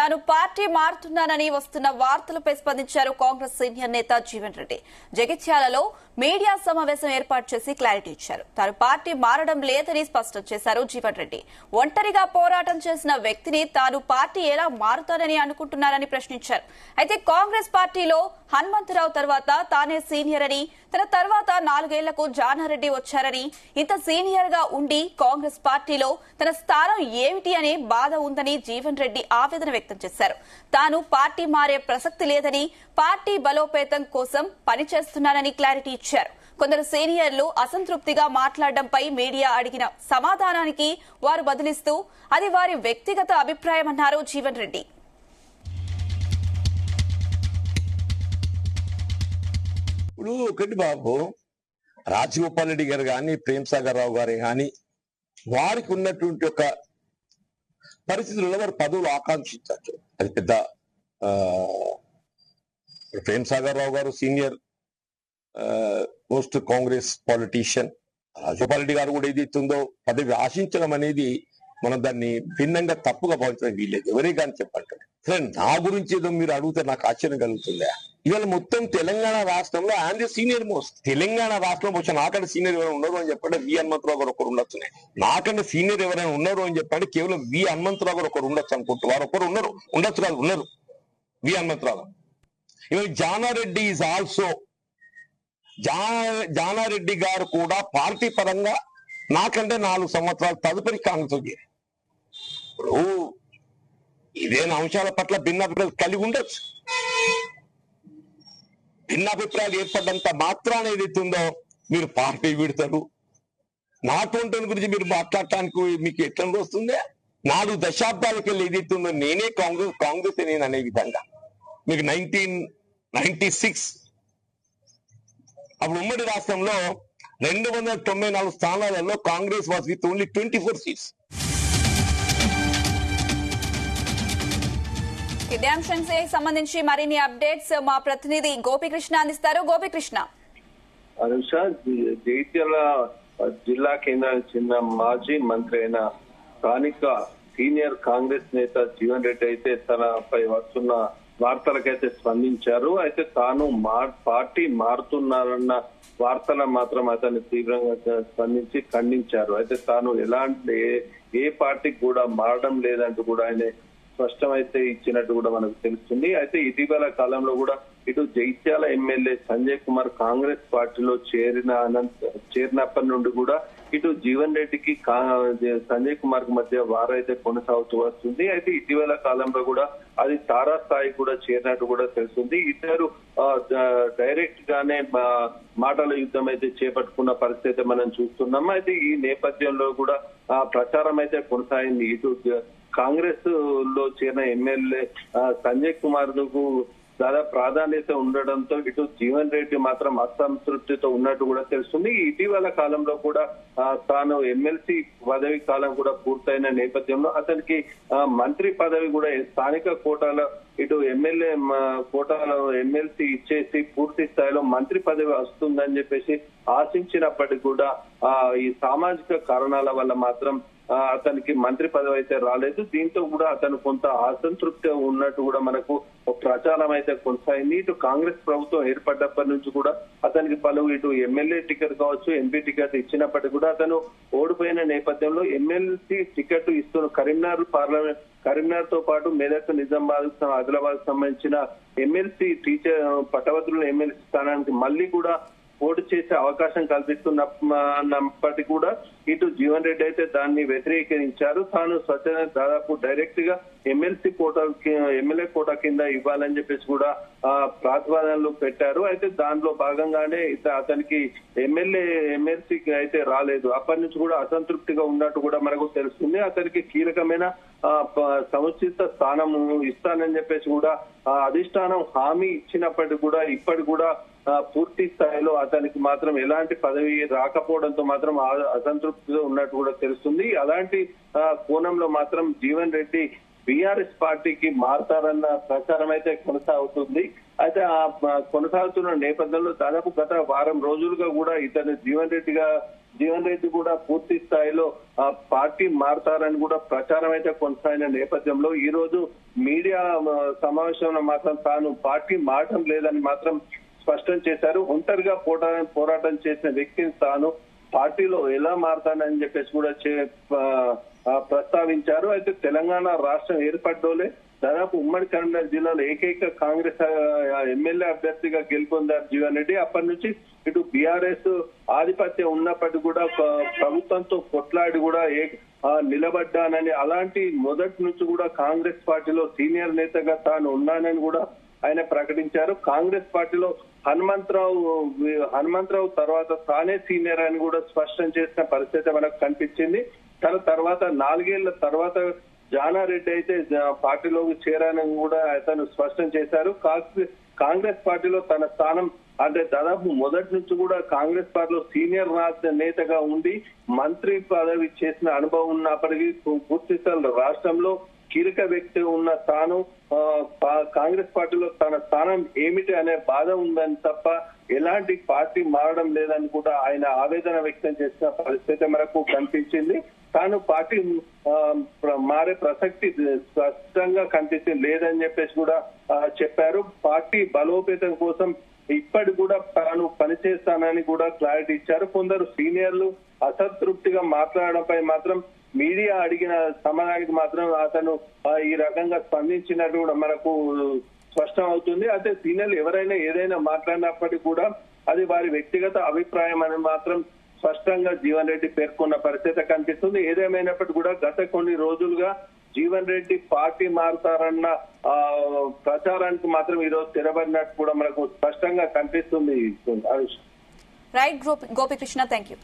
తాను పార్టీ మారుతున్నానని వస్తున్న వార్తలపై స్పందించారు కాంగ్రెస్ సీనియర్ నేత జీవన్ రెడ్డి. జగిత్యాలలో మీడియా సమావేశం ఏర్పాటు చేసి క్లారిటీ ఇచ్చారు. తాను పార్టీ మారడం లేదని స్పష్టం చేశారు జీవన్ రెడ్డి. ఒంటరిగా పోరాటం చేసిన వ్యక్తిని తాను పార్టీ ఎలా మారుతానని అనుకుంటున్నారని ప్రశ్నించారు. అయితే కాంగ్రెస్ పార్టీలో హనుమంతరావు తర్వాత తానే సీనియర్ అని, తన తర్వాత 4 ఏళ్లకు జానారెడ్డి వచ్చారని, ఇంత సీనియర్ గా ఉండి కాంగ్రెస్ పార్టీలో తన స్థానం ఏమిటి అనే బాధ ఉందని జీవన్ రెడ్డి ఆవేదన వ్యక్తం చేశారు. తాను పార్టీ మారే ప్రసక్తి లేదని, పార్టీ బలోపేతం కోసం పనిచేస్తున్నానని క్లారిటీ ఇచ్చారు. కొందరు సీనియర్లు అసంతృప్తిగా మాట్లాడడంపై మీడియా అడిగిన సమాధానానికి వారు బదులిస్తూ అది వారి వ్యక్తిగత అభిప్రాయమన్నారు జీవన్ రెడ్డి. ఇప్పుడు ఒకటి బాబు, రాజగోపాల్ రెడ్డి గారు కానీ, ప్రేమ్ సాగర్ రావు గారు కానీ, వారికి ఉన్నటువంటి ఒక పరిస్థితుల్లో వారు పదవులు ఆకాంక్షించచ్చు. అది పెద్ద ప్రేమ్ సాగర్ రావు గారు senior most Congress politician. Rajagopal Reddy గారు కూడా ఏదైతే ఉందో పదవి ఆశించడం అనేది మనం దాన్ని భిన్నంగా తప్పుగా భావించడం వీల్లేదు. ఎవరే కానీ చెప్పంటారు. సరే, నా గురించి ఏదో మీరు అడిగితే నాకు ఆశ్చర్యం కలుగుతుందా? ఇవాళ మొత్తం తెలంగాణ రాష్ట్రంలో ఆయన సీనియర్ మోస్ట్. తెలంగాణ రాష్ట్రంలో వచ్చి నాకంటే సీనియర్ ఎవరైనా ఉన్నారు అని చెప్పండి వి హనుమంతరావు గారు ఒకరు ఉండొచ్చు. నాకంటే సీనియర్ ఎవరైనా ఉన్నారు అని చెప్పండి కేవలం వి హనుమంతరావు గారు ఒకరు ఉండొచ్చు అనుకుంటూ. వారు ఒకరు ఉన్నారు, ఉండొచ్చు కాదు, ఉన్నారు వి హనుమంతరావు గారు. ఇవాళ జానారెడ్డి ఈజ్ ఆల్సో, జానారెడ్డి గారు కూడా పార్టీ పరంగా నాకంటే 4 సంవత్సరాలు తదుపరి కాంగ్రెస్ చేరారు. ఇప్పుడు ఇదేనా అంశాల పట్ల భిన్నాభిప్రాయాలు కలిగి ఉండొచ్చు. భిన్నాభిప్రాయాలు ఏర్పడ్డంత మాత్రాన్ని ఏదైతుందో మీరు పార్టీ విడతారు. నాటువంటి గురించి మీరు మాట్లాడటానికి మీకు ఎట్లా వస్తుందే? 4 దశాబ్దాలకి వెళ్ళి ఏదైతుందో నేనే కాంగ్రెస్ నేను అనే విధంగా మీకు 1996 అప్పుడు ఉమ్మడి రాష్ట్రంలో 294 స్థానాలలో Congress was with only 24 seats. ఇదే అంశానికి సంబంధించి మరిన్ని అప్డేట్స్ మా ప్రతినిధి గోపికృష్ణ అందిస్తారు. గోపికృష్ణ. అనుష, జగిత్యాల జిల్లా కేంద్రానికి చెందిన మాజీ మంత్రి అయిన స్థానిక సీనియర్ కాంగ్రెస్ నేత జీవన్ రెడ్డి అయితే తనపై వస్తున్న వార్తలకైతే స్పందించారు. అయితే తాను పార్టీ మారుతున్నారన్న వార్తల మాత్రం అతన్ని తీవ్రంగా స్పందించి ఖండించారు. అయితే తాను ఎలాంటి ఏ పార్టీకి కూడా మారడం లేదంటూ కూడా ఆయన స్పష్టమైతే ఇచ్చినట్టు కూడా మనకు తెలుస్తుంది. అయితే ఇటీవల కాలంలో కూడా ఇటు జగిత్యాల ఎమ్మెల్యే సంజయ్ కుమార్ కాంగ్రెస్ పార్టీలో చేరినప్పటి నుండి కూడా ఇటు జీవన్ రెడ్డికి సంజయ్ కుమార్ కు మధ్య వారైతే కొనసాగుతూ వస్తుంది. అయితే ఇటీవల కాలంలో కూడా అది తారాస్థాయి కూడా చేరినట్టు కూడా తెలుస్తుంది. ఇద్దరు డైరెక్ట్ గానే మాటల యుద్ధం అయితే చేపట్టుకున్న పరిస్థితి మనం చూస్తున్నాం. అయితే ఈ నేపథ్యంలో కూడా ప్రచారం అయితే కొనసాగింది. ఇటు కాంగ్రెస్ లో చేరిన ఎమ్మెల్యే సంజయ్ కుమార్ కు దాదాపు ప్రాధాన్యత ఉండడంతో ఇటు జీవన్ రెడ్డి మాత్రం అసంతృప్తితో ఉన్నట్టు కూడా తెలుస్తుంది. ఇటీవల కాలంలో కూడా తాను ఎమ్మెల్సీ పదవి కాలం కూడా పూర్తయిన నేపథ్యంలో అతనికి మంత్రి పదవి కూడా స్థానిక కోటాలో ఇటు ఎమ్మెల్యే కోటాలో ఎమ్మెల్సీ ఇచ్చేసి పూర్తి స్థాయిలో మంత్రి పదవి వస్తుందని చెప్పేసి ఆశించినప్పటికీ కూడా ఈ సామాజిక కారణాల వల్ల మాత్రం అతనికి మంత్రి పదవి అయితే రాలేదు. దీంతో కూడా అతను కొంత అసంతృప్తి ఉన్నట్టు కూడా మనకు ప్రచారం అయితే కొనసాగింది. ఇటు కాంగ్రెస్ ప్రభుత్వం ఏర్పడ్డప్పటి నుంచి కూడా అతనికి పలు ఇటు ఎమ్మెల్యే టికెట్ కావచ్చు, ఎంపీ టికెట్ ఇచ్చినప్పటికీ కూడా అతను ఓడిపోయిన నేపథ్యంలో ఎమ్మెల్సీ టికెట్ ఇస్తున్న కరీంనగర్ తో పాటు మెదక్, నిజామాబాద్, ఆదిలాబాద్ సంబంధించిన ఎమ్మెల్సీ పట్టభద్రుల ఎమ్మెల్సీ స్థానానికి మళ్ళీ కూడా పోటీ చేసే అవకాశం కల్పిస్తున్నప్పటికీ కూడా ఇటు జీవన్ రెడ్డి అయితే దాన్ని వ్యతిరేకించారు. తాను స్వచ్ఛంగా దాదాపు డైరెక్ట్ గా ఎమ్మెల్యే కోటా కింద ఇవ్వాలని చెప్పేసి కూడా ప్రతిపాదనలు పెట్టారు. అయితే దానిలో భాగంగానే అతనికి ఎమ్మెల్సీకి అయితే రాలేదు. అప్పటి నుంచి కూడా అసంతృప్తిగా ఉన్నట్టు కూడా మనకు తెలుస్తుంది. అతనికి కీలకమైన సముచిత స్థానం ఇస్తానని చెప్పేసి కూడా అధిష్టానం హామీ ఇచ్చినప్పటికీ కూడా ఇప్పటి కూడా పూర్తి స్థాయిలో అతనికి మాత్రం ఎలాంటి పదవి రాకపోవడంతో మాత్రం అసంతృప్తిగా ఉన్నట్టు కూడా తెలుస్తుంది. అలాంటి కోణంలో మాత్రం జీవన్ రెడ్డి బీఆర్ఎస్ పార్టీకి మారతారన్న ప్రచారం అయితే కొనసాగుతుంది. అయితే ఆ కొనసాగుతున్న నేపథ్యంలో దాదాపు గత వారం రోజులుగా కూడా ఇతను జీవన్ రెడ్డి కూడా పూర్తి స్థాయిలో పార్టీ మారతారని కూడా ప్రచారం అయితే కొనసాగిన నేపథ్యంలో ఈ రోజు మీడియా సమావేశంలో మాత్రం తాను పార్టీ మారడం లేదని మాత్రం స్పష్టం చేశారు. ఒంటరిగా పోరాటం చేసిన వ్యక్తిని తాను పార్టీలో ఎలా మారతానని చెప్పేసి కూడా ప్రస్తావించారు. అయితే తెలంగాణ రాష్ట్రం ఏర్పడ్డోలే దాదాపు ఉమ్మడి కరీంనగర్ జిల్లాలో ఏకైక కాంగ్రెస్ ఎమ్మెల్యే అభ్యర్థిగా గెలుపొందారు జీవన్ రెడ్డి. అప్పటి నుంచి ఇటు బీఆర్ఎస్ ఆధిపత్యం ఉన్నప్పటికీ కూడా ప్రభుత్వంతో కొట్లాడి కూడా నిలబడ్డానని, అలాంటి మొదటి నుంచి కూడా కాంగ్రెస్ పార్టీలో సీనియర్ నేతగా తాను ఉన్నానని కూడా ఆయన ప్రకటించారు. కాంగ్రెస్ పార్టీలో హనుమంతరావు తర్వాత తానే సీనియర్ అని కూడా స్పష్టం చేసిన పరిస్థితి మనకు కనిపించింది. తన తర్వాత 4 ఏళ్ల తర్వాత జానారెడ్డి అయితే పార్టీలోకి చేరానని కూడా అతను స్పష్టం చేశారు. కాంగ్రెస్ పార్టీలో తన స్థానం అంటే దాదాపు మొదటి నుంచి కూడా కాంగ్రెస్ పార్టీలో సీనియర్ నేతగా ఉండి మంత్రి పదవి చేసిన అనుభవం ఉన్నప్పటికీ పూర్తి రాష్ట్రంలో కీలక వ్యక్తి ఉన్న తాను కాంగ్రెస్ పార్టీలో తన స్థానం ఏమిటి అనే బాధ ఉందని తప్ప ఎలాంటి పార్టీ మారడం లేదని కూడా ఆయన ఆవేదన వ్యక్తం చేసిన పరిస్థితి మనకు కనిపించింది. తాను పార్టీ మారే ప్రసక్తి స్పష్టంగా కనిపించింది లేదని చెప్పేసి కూడా చెప్పారు. పార్టీ బలోపేతం కోసం ఇప్పటి కూడా తాను పనిచేస్తానని కూడా క్లారిటీ ఇచ్చారు. కొందరు సీనియర్లు అసంతృప్తిగా మాట్లాడడంపై మాత్రం మీడియా అడిగిన సమాధానానికి మాత్రం అతను ఈ రకంగా స్పందించినట్టు కూడా మనకు స్పష్టం అవుతుంది. అయితే సీనియర్లు ఎవరైనా ఏదైనా మాట్లాడినప్పటికీ కూడా అది వారి వ్యక్తిగత అభిప్రాయం అని మాత్రం స్పష్టంగా జీవన్ రెడ్డి పేర్కొన్న పరిస్థితి కనిపిస్తుంది. ఏదేమైనప్పటికీ కూడా గత కొన్ని రోజులుగా జీవన్ రెడ్డి పార్టీ మారుతారన్న ప్రచారానికి మాత్రం ఈరోజు తెరబడినట్టు కూడా మనకు స్పష్టంగా కనిపిస్తుంది. Right Gopikrishna, thank you.